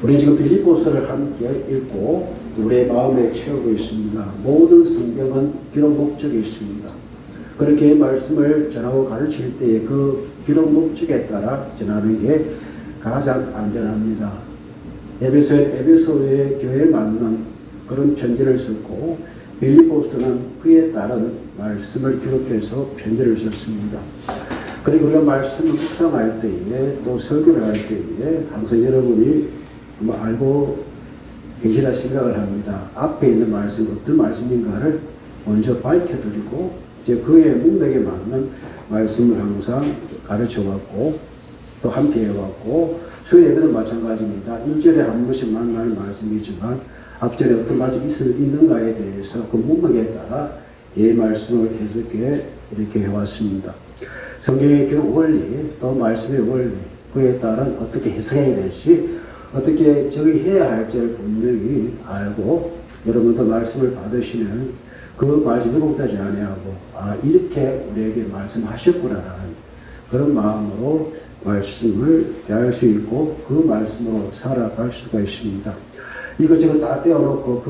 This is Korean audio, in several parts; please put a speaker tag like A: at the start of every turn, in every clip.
A: 우리 지금 빌립보서를 함께 읽고 우리의 마음에 채우고 있습니다. 모든 성경은 기록 목적이 있습니다. 그렇게 말씀을 전하고 가르칠 때에 그 기록 목적에 따라 전하는 게 가장 안전합니다. 에베소엔 에베소의 교회에 맞는 그런 편지를 썼고 빌립보서는 그에 따른 말씀을 기록해서 편지를 썼습니다. 그리고 우리가 말씀을 묵상할 때에 또 설교를 할 때에 항상 여러분이 알고 계시라 생각을 합니다. 앞에 있는 말씀 어떤 말씀인가를 먼저 밝혀드리고 이제 그의 문맥에 맞는 말씀을 항상 가르쳐왔고 또 함께 해왔고 수요 예배도 마찬가지입니다. 1절에 한 번씩 만나는 말씀이지만 앞절에 어떤 말씀이 있는가에 대해서 그 문맥에 따라 이 말씀을 해석해 이렇게 해왔습니다. 성경의 기록 원리 또 말씀의 원리 그에 따른 어떻게 해석해야 될지 어떻게 적용해야 할지를 분명히 알고 여러분도 말씀을 받으시면 그 말씀 왜곡되지 아니하고 이렇게 우리에게 말씀하셨구나라는 그런 마음으로 말씀을 대할 수 있고 그 말씀으로 살아갈 수가 있습니다. 이것저것 다 떼어놓고 그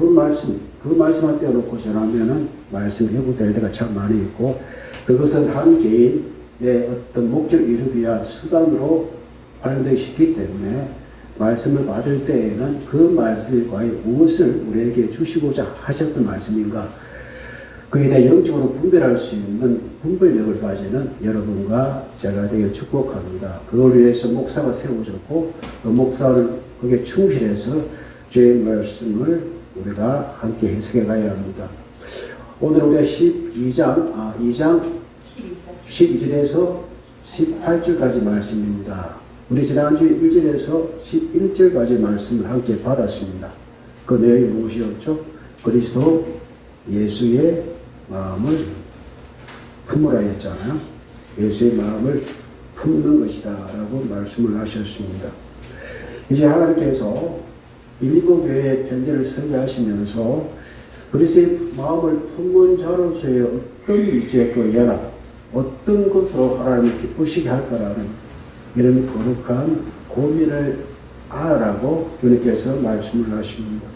A: 말씀만 떼어놓고 전하면은 말씀이 왜곡될 때가 참 많이 있고 그것은 한 개인의 어떤 목적 이루기 위한 수단으로 활용되기 쉽기 때문에 말씀을 받을 때에는 그 말씀이 과연 무엇을 우리에게 주시고자 하셨던 말씀인가 그에 대해 영적으로 분별할 수 있는 분별력을 가지는 여러분과 제가 되길 축복합니다. 그걸 위해서 목사가 세워졌고 또 목사는 거기에 충실해서 주의 말씀을 우리가 함께 해석해 가야 합니다. 오늘 우리가 2장 12절에서 18절까지 말씀입니다. 우리 지난주 1절에서 11절까지 말씀을 함께 받았습니다. 그 내용이 무엇이었죠? 그리스도 예수의 마음을 품으라 했잖아요. 예수의 마음을 품는 것이다 라고 말씀을 하셨습니다. 이제 하나님께서 빌립보 교회에 편지를 설계하시면서 그리스도의 마음을 품은 자로서의 어떤 이제 그 연합, 어떤 것으로 하나님을 기쁘시게 할까라는 이런 거룩한 고민을 하라고 주님께서 말씀을 하십니다.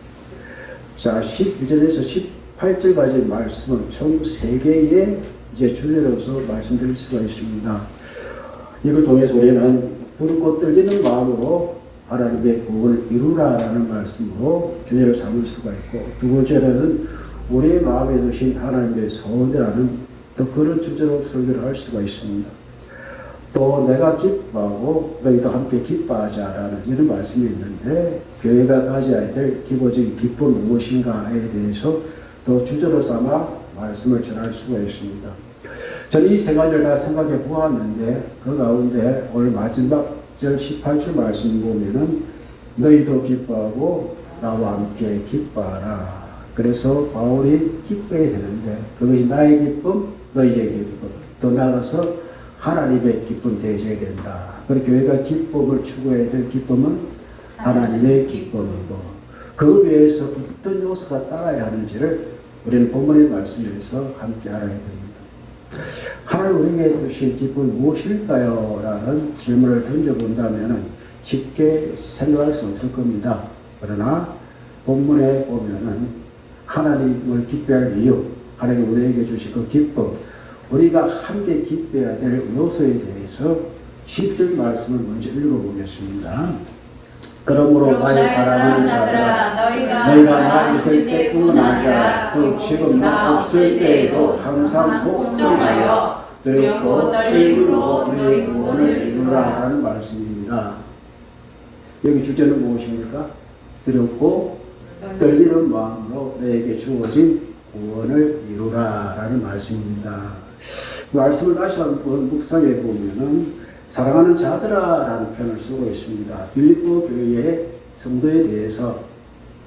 A: 자, 12절에서 18절까지 말씀은 총 3개의 이제 주제로서 말씀드릴 수가 있습니다. 이걸 통해서 우리는 부르고 떨리는 마음으로 하나님의 구원을 이루라라는 말씀으로 주제를 삼을 수가 있고 두 번째로는 우리의 마음에 두신 하나님의 소원이라는 또 그런 주제로 설교를 할 수가 있습니다. 또 내가 기뻐하고 너희도 함께 기뻐하자라는 이런 말씀이 있는데 교회가 가져야 될 기본적인 기쁨은 무엇인가에 대해서 또 주제로 삼아 말씀을 전할 수가 있습니다. 저는 이 3가지를 다 생각해 보았는데 그 가운데 오늘 마지막 절 18절 말씀 보면은 너희도 기뻐하고 나와 함께 기뻐하라. 그래서 바울이 기뻐해야 되는데 그것이 나의 기쁨, 너희의 기쁨, 또 나가서 하나님의 기쁨 되어져야 된다. 그렇게 교회가 기쁨을 추구해야 될 기쁨은 하나님의 기쁨이고 그 위에서 어떤 요소가 따라야 하는지를 우리는 본문의 말씀에서 함께 알아야 됩니다. 하나님 우리에게 주신 기쁨이 무엇일까요? 라는 질문을 던져본다면 쉽게 생각할 수 없을 겁니다. 그러나 본문에 보면은 하나님을 기뻐할 이유, 하나님이 우리에게 주신 그 기쁨, 우리가 함께 기뻐해야 될 요소에 대해서 10절 말씀을 먼저 읽어보겠습니다. 그러므로 나의 사랑하는 자들아 너희가 나 있을 때뿐 아니라 또 지금 나 없을 때에도 항상 복종하여 두렵고 떨림으로 너희 구원을 이루라라는 말씀입니다. 여기 주제는 무엇입니까? 두렵고 떨리는 마음으로 너에게 주어진 구원을 이루라라는 말씀입니다. 말씀을 다시 한번 묵상해 보면은 사랑하는 자들아라는 표현을 쓰고 있습니다. 빌립보 교회의 성도에 대해서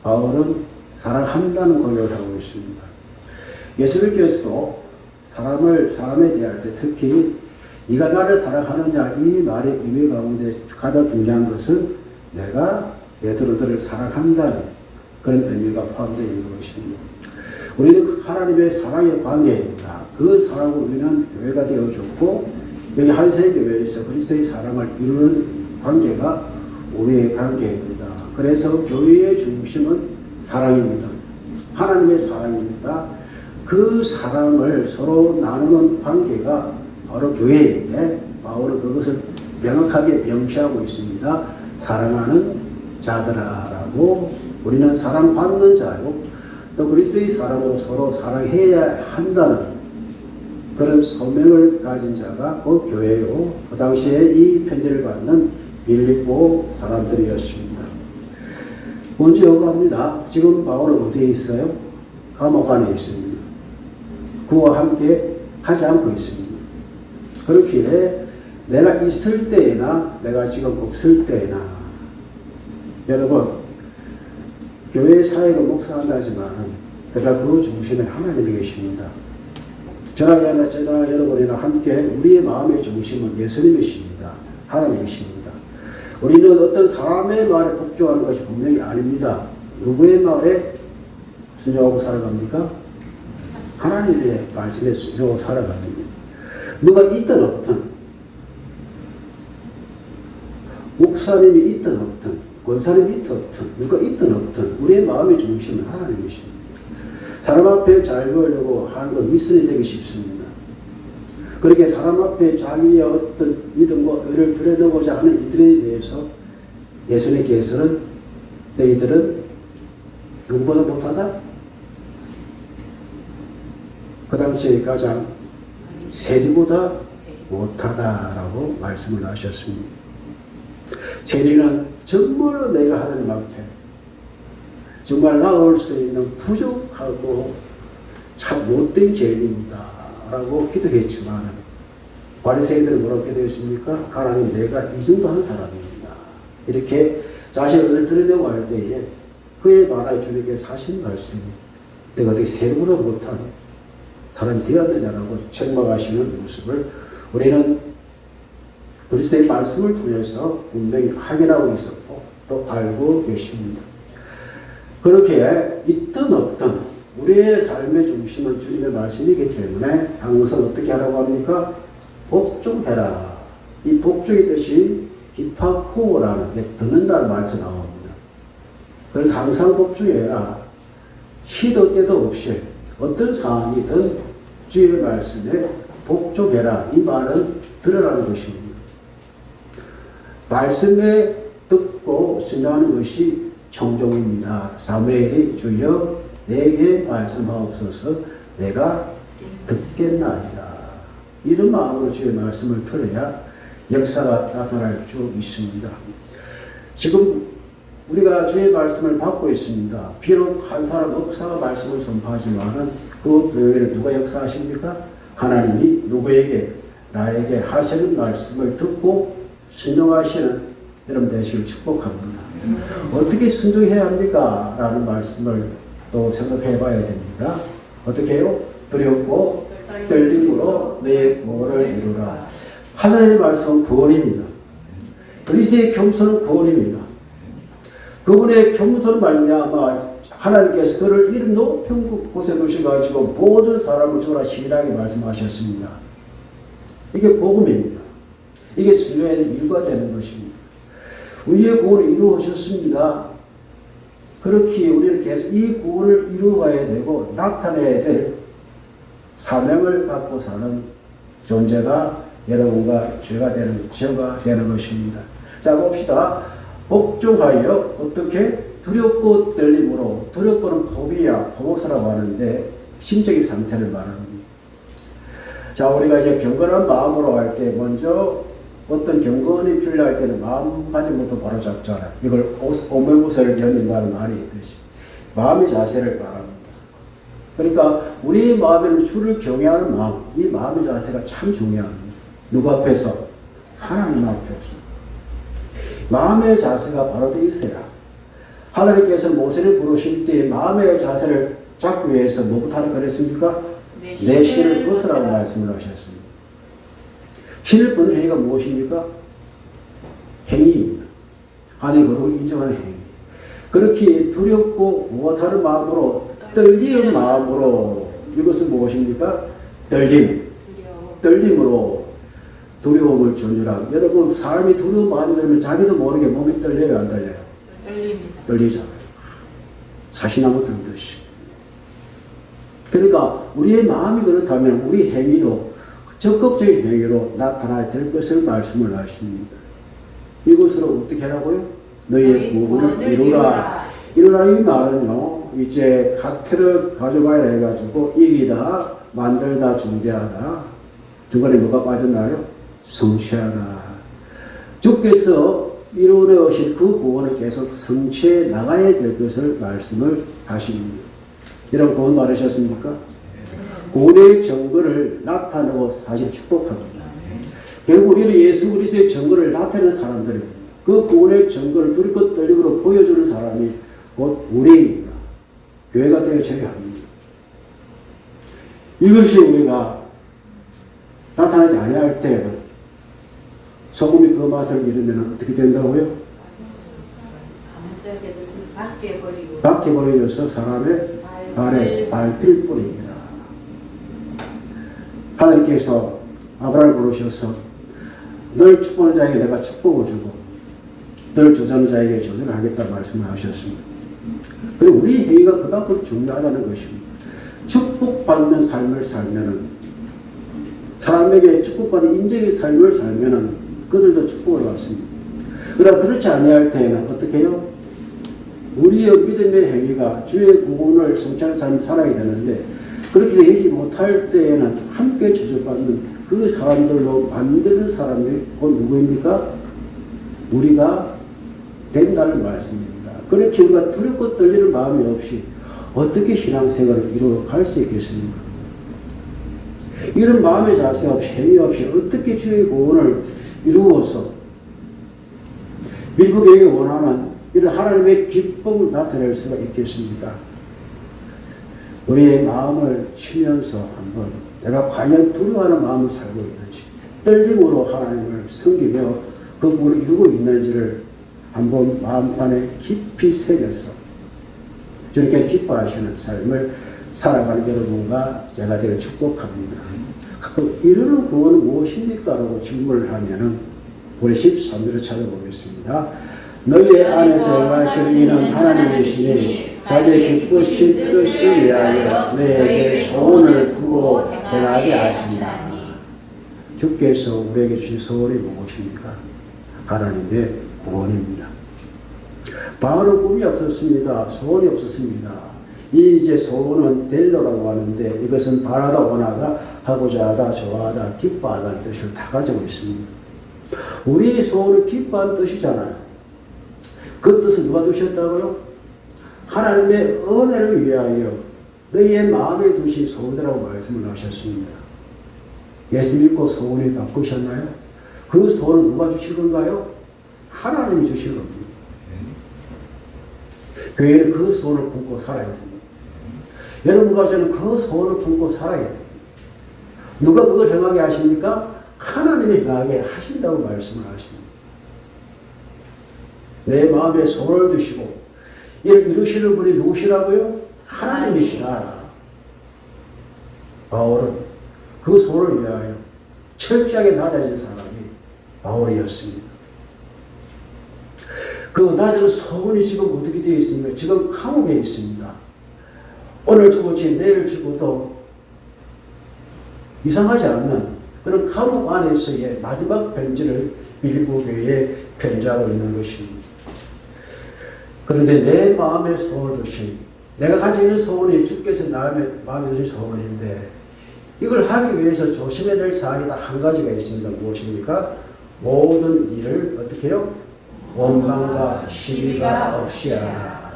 A: 바울은 사랑한다는 고백을 하고 있습니다. 예수님께서도 사람에 대할 때 특히 네가 나를 사랑하느냐 이 말의 의미 가운데 가장 중요한 것은 내가 베드로들을 사랑한다는 그런 의미가 포함되어 있는 것입니다. 우리는 하나님의 사랑의 관계입니다. 그 사랑으로 우리는 교회가 되어졌고 여기 한세교회에서 그리스도의 사랑을 이루는 관계가 우리의 관계입니다. 그래서 교회의 중심은 사랑입니다. 하나님의 사랑입니다. 그 사랑을 서로 나누는 관계가 바로 교회인데 바울은 그것을 명확하게 명시하고 있습니다. 사랑하는 자들아라고 우리는 사랑받는 자고 또 그리스도의 사랑으로 서로 사랑해야 한다는 그런 소명을 가진 자가 곧 교회요. 그 당시에 이 편지를 받는 빌립보 사람들이었습니다. 먼저 요구합니다. 지금 바울은 어디에 있어요? 감옥 안에 있습니다. 그와 함께 하지 않고 있습니다. 그렇기에 내가 있을 때나 내가 지금 없을 때나 여러분 교회 사역을 목사한다지만 그러나 그 중심에 하나님이 계십니다. 저나 여러분이나 함께 우리의 마음의 중심은 예수님이십니다. 하나님이십니다. 우리는 어떤 사람의 말에 복종하는 것이 분명히 아닙니다. 누구의 말에 순종하고 살아갑니까? 하나님의 말씀에 순종하고 살아갑니다. 누가 있든 없든 목사님이 있든 없든 권사님이 있든 없든 누가 있든 없든 우리의 마음의 중심은 하나님이십니다. 사람 앞에 잘 보이려고 하는 건 미선이 되기 쉽습니다. 그렇게 사람 앞에 자기의 어떤 믿음과 의를 드러내고자 하는 이들에 대해서 예수님께서는 너희들은 누구보다 못하다? 그 당시에 가장 세리보다 못하다라고 말씀을 하셨습니다. 세리는 정말로 내가 하나님 앞에 정말 나올 수 있는 부족하고 참 못된 죄인입니다 라고 기도했지만 바리새인들은 뭐라고 기도했습니까? 하나님 내가 이 정도 한 사람입니다. 이렇게 자신을 드러내고 할 때에 그에 말하여 주님께서 하신 말씀이 내가 어떻게 세리보다 못한 사람이 되었느냐라고 책망하시는 모습을 우리는 그리스도의 말씀을 통해서 분명히 확인하고 있었고 또 알고 계십니다. 그렇게 있든 없든 우리의 삶의 중심은 주님의 말씀이기 때문에 항상 어떻게 하라고 합니까? 복종해라. 이 복종의 뜻이 히파코라는 게 듣는다는 말에서 나옵니다. 그래서 항상 복종해라. 시도 때도 없이 어떤 상황이든 주의 말씀에 복종해라. 이 말은 들으라는 것입니다. 말씀에 듣고 순종하는 것이 청종입니다. 사무엘이 주여 내게 말씀하옵소서 내가 듣겠나이다. 이런 마음으로 주의 말씀을 들어야 역사가 나타날 수 있습니다. 지금 우리가 주의 말씀을 받고 있습니다. 비록 한 사람 목사가 말씀을 선포하지만은 그 교회는 누가 역사하십니까? 하나님이 누구에게 나에게 하시는 말씀을 듣고 순종하시는 여러분 되시길 축복합니다. 어떻게 순종해야 합니까? 라는 말씀을 또 생각해 봐야 됩니다. 어떻게 해요? 두렵고 떨림으로 내 목을 이루라. 하나님의 말씀은 구원입니다. 그리스도의 겸손은 구원입니다. 그분의 겸손을 말미암아 하나님께서 그를 이름 높은 곳에 두셔가지고 모든 사람을 주라 신실하게 말씀하셨습니다. 이게 복음입니다. 이게 순종의 이유가 되는 것입니다. 우리의 구원을 이루어졌습니다. 그렇기에 우리는 계속 이 구원을 이루어가야 되고 나타내야 될 사명을 갖고 사는 존재가 여러분과 제가 되는 것입니다. 자 봅시다. 복종하여 어떻게 두렵고 떨림으로 두렵고는 포비아라고 하는데 심적인 상태를 말합니다. 자 우리가 이제 경건한 마음으로 할 때 먼저 어떤 경건이 필요할 때는 마음가짐부터 바로 잡잖아요. 이걸 오매무새를 연는다는 말이 있듯이 마음의 자세를 말합니다. 그러니까 우리 마음에는 주를 경외하는 마음, 이 마음의 자세가 참 중요합니다. 누구 앞에서? 하나님 앞에서. 마음의 자세가 바로 되어 있어야 하나님께서 모세를 부르실 때 마음의 자세를 잡기 위해서 뭐부터 하라 그랬습니까? 내 신을 벗으라고 말씀을 하셨습니다. 신을 벗는 행위가 무엇입니까? 행위입니다. 하나님 거룩을 인정하는 행위. 그렇게 두렵고 무엇 다른 마음으로 떨리는 마음으로 이것은 무엇입니까? 떨림으로 두려움을 전율함. 여러분 사람이 두려운 마음이 들면 자기도 모르게 몸이 떨려요 안 떨려요? 떨리잖아요. 사시나무 들듯이. 그러니까 우리의 마음이 그렇다면 우리 행위도 적극적인 행위로 나타나야 될 것을 말씀을 하십니다. 이것으로 어떻게 하라고요? 너희의 구원을 이루라. 이루라는 말은요, 이제 카트를 가져와야 해가지고 이기다, 만들다, 중재하다. 중간에 뭐가 빠졌나요? 성취하라. 주께서 이루어내오신 그 구원을 계속 성취해 나가야 될 것을 말씀을 하십니다. 이런 구원 받으셨습니까? 구원의 증거를 나타내고 사실 축복합니다. 결국 우리는 예수 그리스도의 증거를 나타내는 사람들입니다. 그 구원의 증거를 두리껏 떨림으로 보여주는 사람이 곧 우리입니다. 교회가 되어져야 합니다. 이것이 우리가 나타나지 아니할 때 소금이 그 맛을 잃으면 어떻게 된다고요? 밖에 버려져서 사람의 발에 밟힐 뿐입니다. 하나님께서 아브라함을 부르셔서 널 축복하는 자에게 내가 축복을 주고 널 조전하는 자에게 조전을 하겠다 말씀을 하셨습니다. 그리고 우리 행위가 그만큼 중요하다는 것입니다. 축복받는 삶을 살면은 사람에게 축복받는 인정의 삶을 살면은 그들도 축복을 받습니다. 그러나 그렇지 아니할 때에는 어떻게 해요? 우리의 믿음의 행위가 주의 구원을 성취하는 삶을 살아야 되는데 그렇게 되지 못할 때에는 함께 저주받는 그 사람들로 만드는 사람이 곧 누구입니까? 우리가 된다는 말씀입니다. 그렇게 우리가 두렵고 떨리는 마음이 없이 어떻게 신앙생활을 이루어갈 수 있겠습니까? 이런 마음의 자세 없이 행위 없이 어떻게 주의 구원을 이루어서 밀국에게 원하는 이런 하나님의 기쁨을 나타낼 수가 있겠습니까? 우리의 마음을 치면서 한번 내가 과연 두려워하는 마음을 살고 있는지 떨림으로 하나님을 섬기며 그 구원을 이루고 있는지를 한번 마음 안에 깊이 새겨서 저렇게 기뻐하시는 삶을 살아가는 여러분과 제가 되길 축복합니다. 이루는 구원은 무엇입니까? 라고 질문을 하면은 우리 13절을 찾아보겠습니다. 너희 안에서 행하시는 이는 하나님이시니 자기의 기쁘신 뜻을 위하여 너에게 소원을 두고 행하게 하신다. 주께서 우리에게 주신 소원이 무엇입니까? 하나님의 구원입니다. 바울은 꿈이 없었습니다. 소원이 없었습니다. 이제 소원은 델로라고 하는데 이것은 바라다, 원하다, 하고자 하다, 좋아하다, 기뻐하다는 뜻을 다 가지고 있습니다. 우리의 소원은 기뻐하는 뜻이잖아요. 그 뜻을 누가 두셨다고요? 하나님의 은혜를 위하여 너희의 마음에 두신 소원이라고 말씀을 하셨습니다. 예수 믿고 소원을 바꾸셨나요? 그 소원을 누가 주실 건가요? 하나님이 주실 겁니다. 교회는 그 소원을 품고 살아야 됩니다. 여러분과 저는 그 소원을 품고 살아야 됩니다. 누가 그걸 행하게 하십니까? 하나님이 행하게 하신다고 말씀을 하십니다. 내 마음에 소원을 두시고 이루시는 분이 누구시라고요? 하나님이시라. 바울은 그 소원을 위하여 철저하게 낮아진 사람이 바울이었습니다. 그 낮은 소원이 지금 어떻게 되어 있습니까? 지금 감옥에 있습니다. 오늘 죽었지 내일 죽어도 이상하지 않는 그런 감옥 안에서의 마지막 편지를 빌립보교회에 편지하고 있는 것입니다. 그런데 내 마음의 소원을 두신 내가 가지고 있는 소원이 주께서 마음에 두신 소원인데 이걸 하기 위해서 조심해야 될 사항이 딱 한 가지가 있습니다. 무엇입니까? 모든 일을 어떻게 해요? 원망과 시비가 없이 하라.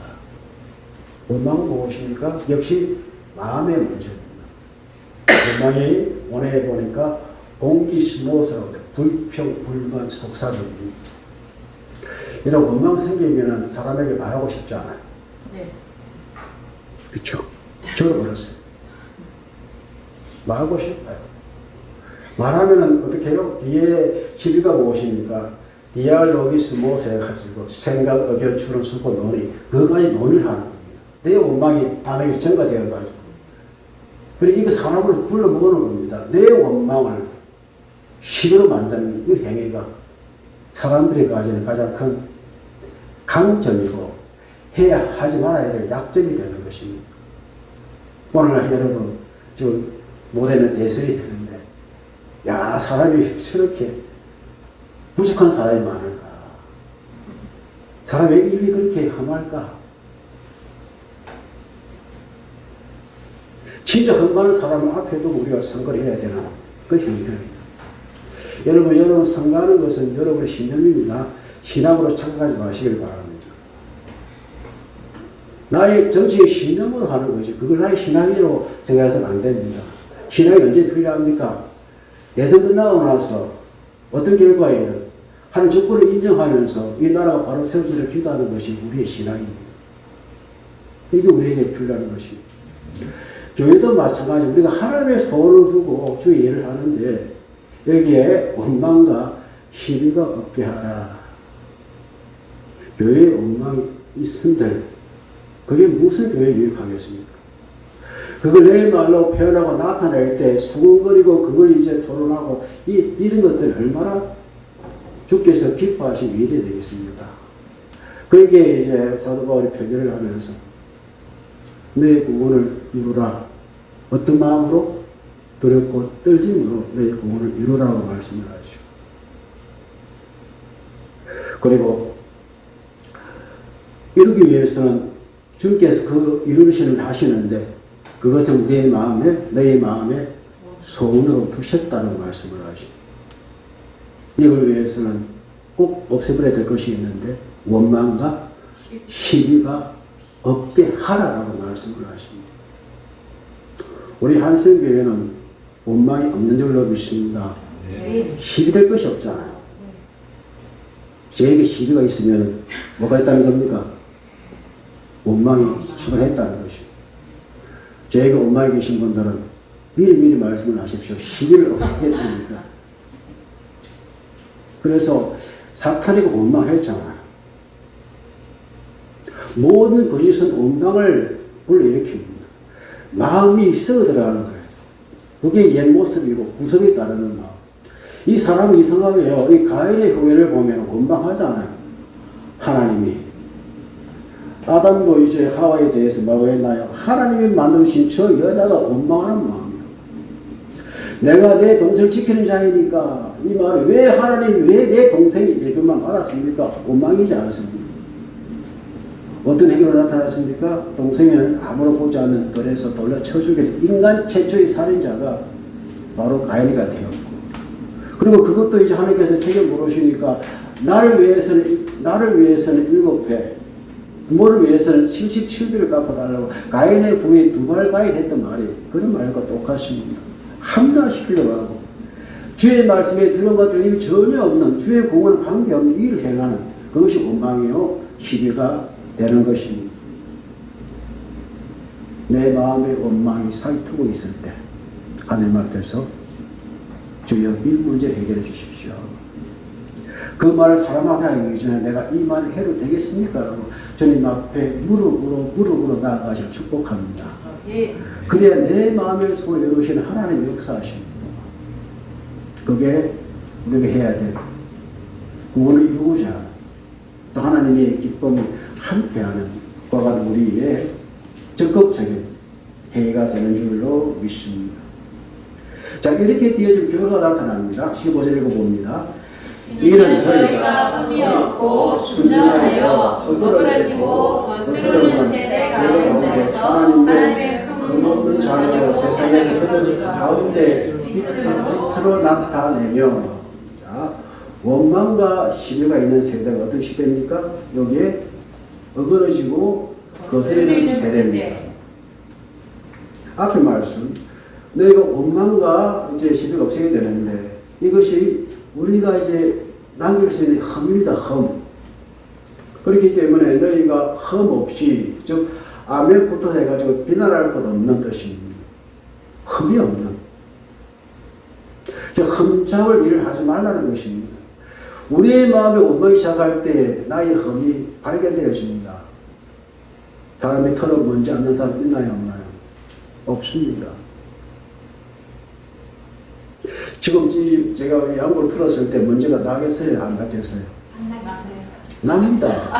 A: 원망은 무엇입니까? 역시 마음의 문제입니다. 원망이 원해 보니까 공기스모스라고 해요. 불평, 불만, 속삭임입니다. 이런 원망 생기면 사람에게 말하고 싶지 않아요. 네. 그렇죠. 저도 그랬어요. 말하고 싶어요. 말하면 어떻게 해요? 뒤에 시비가 무엇입니까? 디알로기스모스 해가지고 생각, 의견, 추론, 수고, 논의 그것까지 논의를 하는 겁니다. 내 원망이 남에게 전가되어가지고 그리고 이거 사람을 불러먹는 겁니다. 내 원망을 시비로 만드는 이 행위가 사람들이 가지는 가장 큰 강점이고 해야 하지 말아야 될 약점이 되는 것입니다. 오늘날 여러분 지금 모대는 대설이 되는데 야 사람이 저렇게 부족한 사람이 많을까? 사람의 입이 그렇게 험할까? 진짜 험한 사람 앞에도 우리가 선거를 해야 되는 그 형편입니다. 여러분 선거하는 것은 여러분의 신념입니다. 신앙으로 착각하지 마시길 바랍니다. 나의 정치의 신념으로 하는 것이 그걸 나의 신앙으로 생각해서는 안 됩니다. 신앙이 언제 필요합니까? 대선 끝나고 나서 어떤 결과에는 하는 조건을 인정하면서 이 나라가 바로 세워지기를 기도하는 것이 우리의 신앙입니다. 이게 우리에게 필요한 것입니다. 교회도 마찬가지 우리가 하나님의 소원을 두고 주의 일을 하는데 여기에 원망과 시비가 없게 하라. 교회에 원망이 있은들 그게 무슨 교회에 유익하겠습니까? 그걸 내 말로 표현하고 나타낼 때 수근거리고 그걸 이제 토론하고 이런 것들은 얼마나 주께서 기뻐하신 일이 되겠습니까? 그렇게 이제 사도 바울이 표현을 하면서 내 구원을 이루라. 어떤 마음으로? 두렵고 떨림으로 내 구원을 이루라고 말씀을 하죠. 그리고 이루기 위해서는 주께서 그 이루시는 하시는데 그것을 우리의 마음에 너의 마음에 소원으로 두셨다는 말씀을 하십니다. 이걸 위해서는 꼭 없애버려야 될 것이 있는데 원망과 시비가 없게 하라라고 말씀을 하십니다. 우리 한성교회는 원망이 없는 줄로 믿습니다. 시비 될 것이 없잖아요. 저에게 시비가 있으면 뭐가 있다는 겁니까? 원망이 출발했다는 것이죠. 저에게 원망이 계신 분들은 미리 말씀을 하십시오. 시비를 없애야 되니까. 그래서 사탄이가 원망했잖아요. 모든 거짓은 원망을 불러일으킵니다. 마음이 있어 들어가는 거예요. 그게 옛 모습이고 구속이 따르는 마음. 이 사람이 이상하게요. 이 가인의 후예를 보면 원망하잖아요. 하나님이. 아담도 이제 하와에 대해서 뭐라고 했나요? 하나님이 만드신 저 여자가 원망하는 마음이에요. 내가 내 동생을 지키는 자이니까 이 말을 왜 하나님 왜 내 동생이 예배만 받았습니까? 원망이지 않습니까? 어떤 행위로 나타났습니까? 동생을 아무로 보지 않는 들에서 돌려 쳐죽인 인간 최초의 살인자가 바로 가인이가 되었고 그리고 그것도 이제 하나님께서 책임 물으시니까 나를 위해서는 7배 부모를 위해서는 77배를 갚아달라고 가인의 부에 2발 가인했던 말이 그런 말과 똑같습니다. 합리화시키려고 하고 주의 말씀에 들음과 들림이 전혀 없는 주의 공헌 관계없는 일을 행하는 그것이 원망이요 시비가 되는 것입니다. 내 마음의 원망이 살트고 있을 때 하나님 앞에서 주여 이 문제를 해결해 주십시오. 그 말을 사람에게 하기 전에 내가 이 말을 해도 되겠습니까? 라고 주님 앞에 무릎으로 나아가시고 축복합니다. 그래야 내 마음의 손을 열으시는 하나님의 역사하십니다. 그게 우리가 해야 될 구원을 이루고자 하는 또 하나님의 기쁨이 함께하는 그와 같은 우리의 적극적인 행위가 되는 줄로 믿습니다. 자, 이렇게 뒤에 결과가 나타납니다. 15절 읽어봅니다. 이는 너희가 흠이 없고 순전하여 어그러지고 거스르는 세대 가운데서 하나님의 흠없는 자녀로 세상에서 그들 가운데 빛으로 나타내며 자, 원망과 시비가 있는 세대가 어떤 시대입니까? 여기에 어그러지고 거스르는 세대입니다. 앞에 말씀 너희가 원망과 이제 시비가 없애야 되는데 이것이 우리가 이제 남길 수 있는 흠이다, 흠. 그렇기 때문에 너희가 흠 없이, 즉, 아멘부터 해가지고 비난할 것 없는 뜻입니다. 흠이 없는. 즉, 흠잡을 일을 하지 말라는 것입니다. 우리의 마음에 원망이 시작할 때 나의 흠이 발견되어집니다. 사람의 털을 먼지 않는 사람 있나요, 없나요? 없습니다. 지금 제가 양보를 틀었을 때 먼지가 나겠어요? 안 나겠어요? 납니다.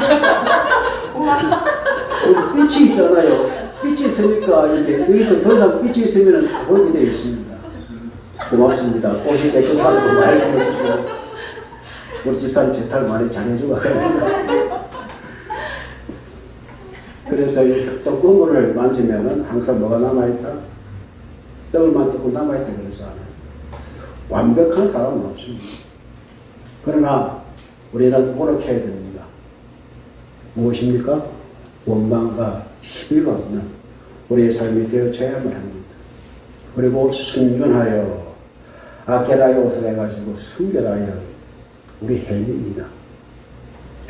A: 빛이 있잖아요. 빛이 있으니까 이게 여기도 더 이상 빛이 있으면 보이게 되어 있습니다. 고맙습니다. 옷이 깨끗하다고 말씀해 주시고 우리 집사님 제탈 많이 잘해주고 합니다. 그래서 이 떡고물을 만지면은 항상 뭐가 남아있다? 떡을만 뜯고 남아있다 그러잖아요. 완벽한 사람은 없습니다. 그러나 우리는 노력해야 됩니다. 무엇입니까? 원망과 시비가 없는 우리의 삶이 되어져야만 합니다. 그리고 순전하여 아케라의 옷을 해가지고 순결하여 우리 행위입니다.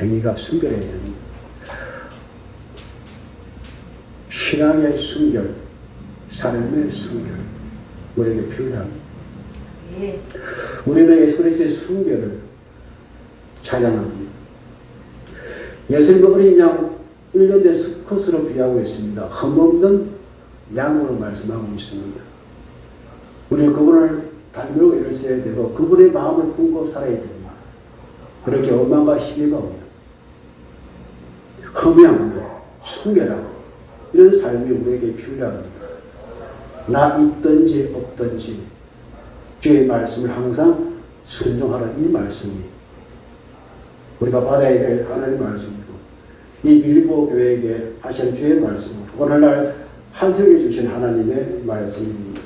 A: 행위가 순결해야 됩니다. 신앙의 순결, 삶의 순결 우리에게 필요합니다. 우리는 예수 그리스도의 순결을 찬양합니다. 예수님은 어린 양 1년 된 수컷으로 비하고 있습니다. 흠없는 양으로 말씀하고 있습니다. 우리는 그분을 닮으려고 애를 써야 되고 그분의 마음을 품고 살아야 됩니다. 그렇게 오만과 시비가 없는 흠이 없는 순결한 이런 삶이 우리에게 필요합니다. 나 있든지 없든지 주의 말씀을 항상 순종하라는 이 말씀이 우리가 받아야 될 하나님의 말씀이고 이 빌립보 교회에게 하시는 주의 말씀 오늘날 한석해 주신 하나님의 말씀입니다.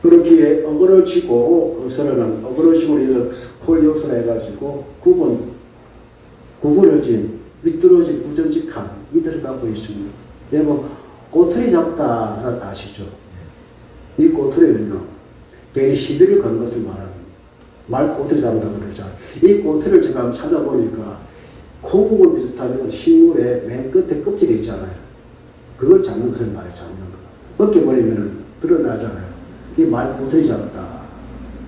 A: 그렇기에 어그러지고 그 서로는 어그러지고 해서 스콜 요소로 해가지고 구부러진 미끄러진 부정직함 이들을 갖고 있습니다. 여러분 꼬투리 잡다는 아시죠? 이 꼬투리는요 괜히 시비를 거는 것을 말합니다. 말 꼬투리 잡는다고 그러잖아요. 이 꼬투리를 제가 한번 찾아보니까 콩물 비슷한 식물의 맨 끝에 껍질이 있잖아요. 그걸 잡는 것을 말해 잡는 거. 벗겨버리면 드러나잖아요. 이게 말 꼬투리 잡다.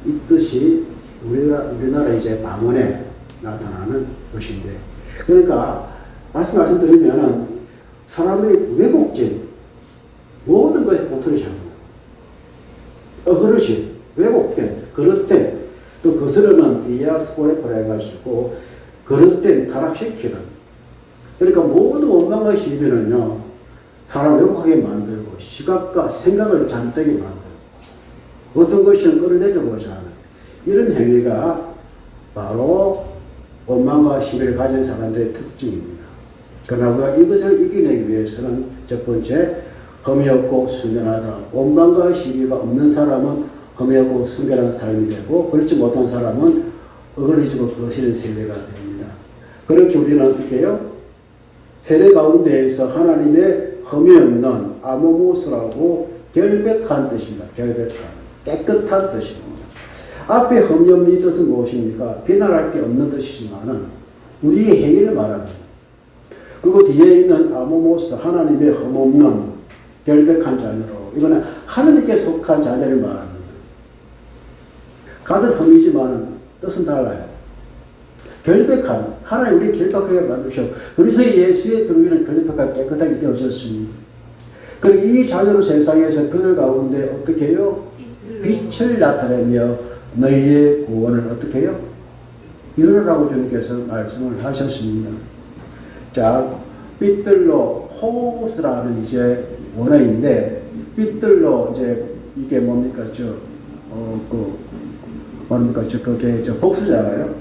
A: 이 뜻이 우리나라 이제 방언에 나타나는 것인데 그러니까 말씀드리면 사람들이 왜곡된 모든 것이 꼬투리 잡는다. 그릇이 왜곡된 그릇된 또 거스르는 디아스포레퍼라 해가지고 그릇된 타락시키는 그러니까 모든 원망과 시비는요 사람 왜곡하게 만들고 시각과 생각을 잠들게 만들고 어떤 것이든 끌어내려고자 하는 이런 행위가 바로 원망과 시비를 가진 사람들의 특징입니다. 그러나 우리가 이것을 이겨내기 위해서는 첫 번째 흠이 없고 순결하다. 원망과 시비가 없는 사람은 흠이 없고 순결한 삶이 되고 그렇지 못한 사람은 어그러지고 거스는 세대가 됩니다. 그렇게 우리는 어떻게 해요? 세대 가운데에서 하나님의 흠이 없는 아모모스라고 결백한 뜻입니다. 결백한 깨끗한 뜻입니다. 앞에 흠이 없는 뜻은 무엇입니까? 비난할 게 없는 뜻이지만은 우리의 행위를 말합니다. 그리고 뒤에 있는 아모모스 하나님의 흠 없는 결백한 자녀로 이거는 하나님께 속한 자녀를 말합니다. 가득 흠이지만은 뜻은 달라요. 결백한 하나님 우리 결백하게 만드셔. 그래서 예수의 병기는 결백하게 깨끗하게 되어졌습니다. 그리고 이 자녀로 세상에서 그들 가운데 어떻게 해요? 빛을 나타내며 너희의 구원을 어떻게 해요? 이루라고 주님께서 말씀을 하셨습니다. 자, 삐뚤로 호스라는 이제 원어인데 삐뚤로 이제 이게 뭡니까 그게 복수잖아요.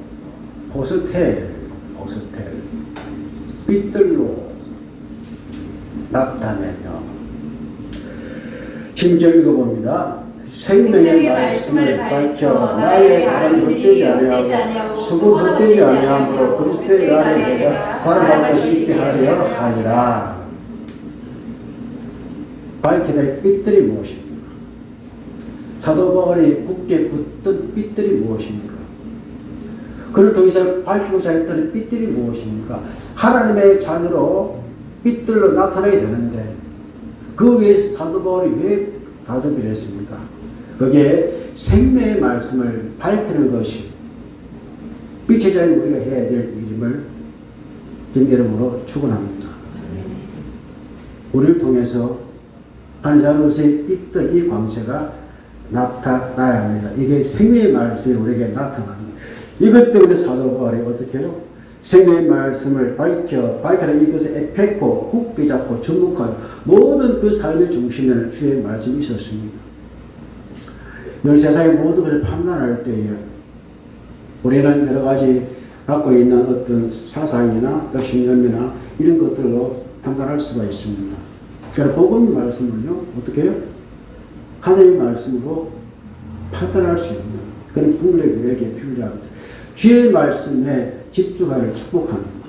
A: 호스텔 삐뚤로 나타내며 힘을 읽어봅니다. 생명의 말씀을 밝혀 나의 발은 헛되지 아니하고 수고 헛되지 아니하므로 그리스도의 날에 내가 자랑할 것이 있게 하려 하니라. 밝게 될 삐뚤이 무엇입니까? 사도 바울이 굳게 붙던 삐뚤이 무엇입니까? 그를 더 이상 밝히고자 했던 삐뚤이 무엇입니까? 하나님의 자녀로 삐뚤로 나타나야 되는데 그 위해서 사도 바울이 왜 다독이를 했습니까? 거기에 생명의 말씀을 밝히는 것이 빛의 자인 우리가 해야 될 일임을 진리름으로 축원합니다. 우리를 통해서 한 자로서의 삐뚤 이 광채가 나타나야 합니다. 이게 생명의 말씀이 우리에게 나타납니다. 이것 때문에 사도 바울이 어떻게 해요? 생명의 말씀을 밝혀라 이것에 에페코, 굳게 잡고 주목하여 모든 그 삶의 중심에는 주의 말씀이 있었습니다. 늘 세상의 모든 것을 판단할 때에 우리는 여러 가지 갖고 있는 어떤 사상이나 또 신념이나 이런 것들로 판단할 수가 있습니다. 그래서 복음 말씀을요, 어떻게 해요? 하나님의 말씀으로 판단할 수 있는 그런 분별이 우리에게 필요합니다. 주의 말씀에 집중하기를 축복합니다.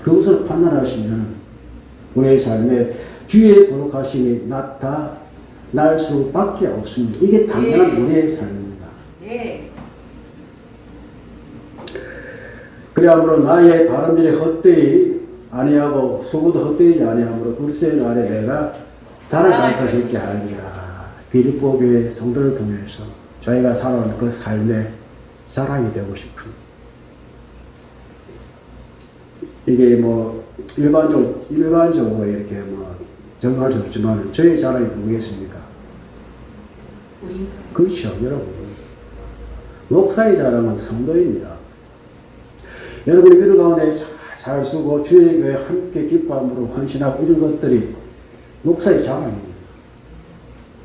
A: 그것을 판단하시면 우리의 삶에 주의 거룩하심이 나타날 수밖에 없습니다. 이게 당연한 우리의 삶입니다. 그러므로 나의 다른 일에 헛되이 아니하고 수고도 헛되이지 아니하므로 글쎄 나를 내가 자랑할 것이 있게 하리라. 빌립보교의 성도를 통해서 저희가 살아온 그 삶의 자랑이 되고 싶은, 이게 뭐 일반적으로 이렇게 뭐 정할 수 없지만 저의 자랑이 누구겠습니까? 그렇죠, 여러분. 목사의 자랑은 성도입니다. 여러분이 믿음 가운데 잘 쓰고 주의 교회 함께 기뻐함으로 헌신하고 이런 것들이 목사의 자랑입니다.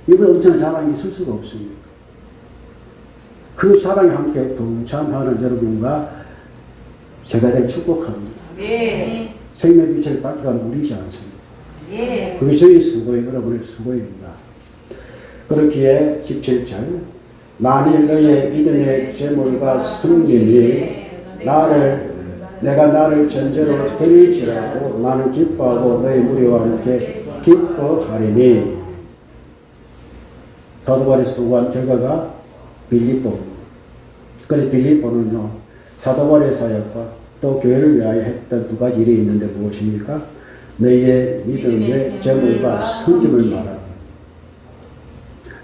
A: 이거 엄청난 자랑이 있을 수가 없습니다. 그 자랑에 함께 동참하는 여러분과 제가 될 축복합니다. 네. 생명의 빛을 밝혀가는 우리이지 않습니다. 네. 그게 저희 수고의 여러분의 수고입니다. 그렇기에 17절 만일 너의 믿음의 재물과 승리니 내가 나를 전제로 드릴지라도 나는 기뻐하고 너의 무리와 함께 기뻐하리니. 사도 바울이 수고한 결과가 빌립보입니다. 그런데 빌립보는요, 사도 바울의 사역과 또 교회를 위하여 했던 두 가지 일이 있는데 무엇입니까? 너희의 믿음의 재물과 섬김을 말합니다.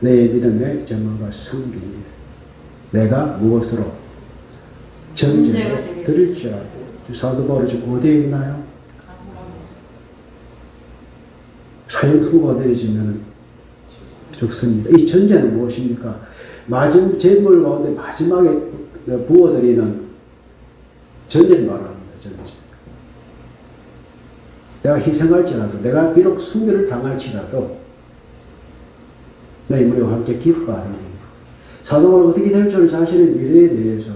A: 너희의 믿음의 재물과 섬김. 내가 무엇으로? 전제로 드릴지라도. 사도 바울이 지금 어디에 있나요? 사형 선고가 내려지면 죽습니다. 이 전제는 무엇입니까? 재물 가운데 마지막에 부어드리는 전제를 말합니다. 전제. 내가 희생할지라도, 내가 비록 순교를 당할지라도 너희 무리와 함께 기뻐하리니. 사도 바울은 어떻게 될 줄 자신의 미래에 대해서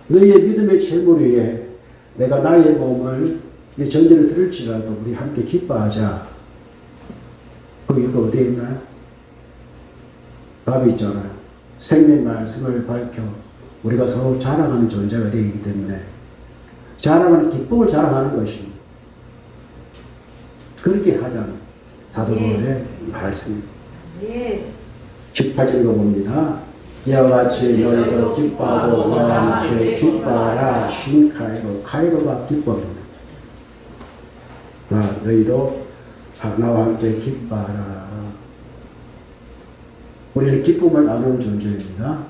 A: 너희의 믿음의 재물 위에 내가 나의 몸을 전제를 들을지라도 우리 함께 기뻐하자. 그 이유가 어디에 있나요? 답이 있잖아요. 생명의 말씀을 밝혀 우리가 서로 자랑하는 존재가 되기 때문에 자랑하는 기쁨을 자랑하는 것입니다. 그렇게 하자는 사도 바울의 말씀입니다. 18절 읽어봅니다. 이와 같이 너희도 기뻐하고 나와 함께 기뻐하라. 신카이로, 카이로가 기뻐입니다. 너희도 나와 함께 기뻐하라. 우리는 기쁨을 나누는 존재입니다.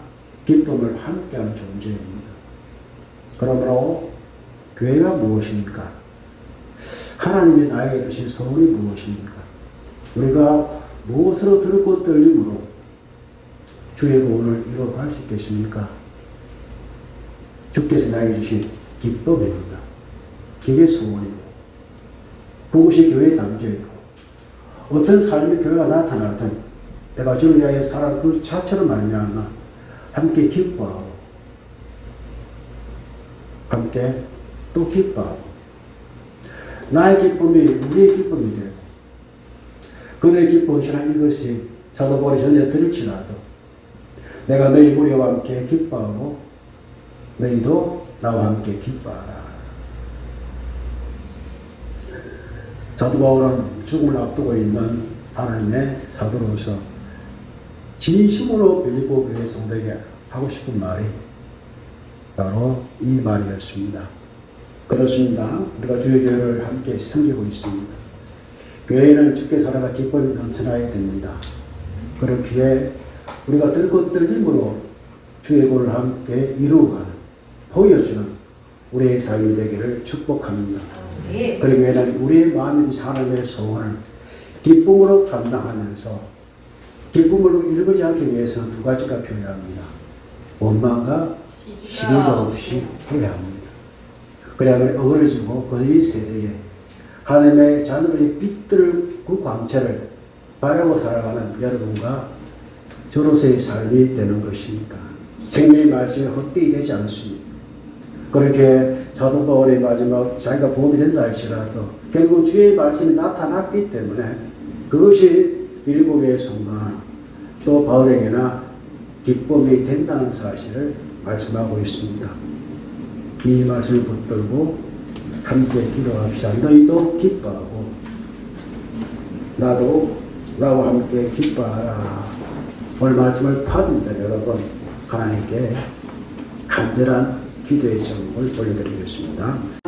A: 기쁨을 함께하는 존재입니다. 그러므로 교회가 무엇입니까? 하나님이 나에게 주신 소원이 무엇입니까? 우리가 무엇으로 들고 떨림으로 주의 구원을 이루어갈 수 있겠습니까? 주께서 나에게 주신 기쁨입니다. 그게 소원입니다. 그것이 교회에 담겨있고 어떤 삶의 교회가 나타나든 내가 주를 위하여 살아 그 자체로 말미암아 함께 기뻐하고 함께 또 기뻐하고 나의 기쁨이 우리의 기쁨이 되고 그들의 기쁨이란 이것이 사도 바울이 전제 들을지라도 내가 너희 무리와 함께 기뻐하고 너희도 나와 함께 기뻐하라. 사도 바울은 죽음을 앞두고 있는 하나님의 사도로서 진심으로 빌립보 교회 성도에게 하고 싶은 말이 바로 이 말이었습니다. 그렇습니다. 우리가 주의 교회를 함께 섬기고 있습니다. 교회는 주께 살아가 기쁨이 넘쳐나야 됩니다. 그렇기에 우리가 들고 떨림으로 주의 구원을 함께 이루어가는, 보여주는 우리의 삶이 되기를 축복합니다. 그리고 교회는 우리의 마음인 하나님의 소원을 기쁨으로 감당하면서 기쁨으로 이루지 않기 위해서는 두 가지가 필요합니다. 원망과 시비가 없이 해야 합니다. 그래야만 어그러지고 그 세대에 하나님의 자녀의 빛들 그 광채를 바라고 살아가는 여러분과 저로서의 삶이 되는 것이니까 생명의 말씀이 헛되이 되지 않습니다. 그렇게 사도 바울의 마지막 자기가 보험이 된다 할지라도 결국 주의 말씀이 나타났기 때문에 그것이 일곱의 성도나 또 바울에게나 기쁨이 된다는 사실을 말씀하고 있습니다. 이 말씀을 붙들고 함께 기도합시다. 너희도 기뻐하고 나도 나와 함께 기뻐하라. 오늘 말씀을 받은 대로 여러분 하나님께 간절한 기도의 제목을 올려드리겠습니다.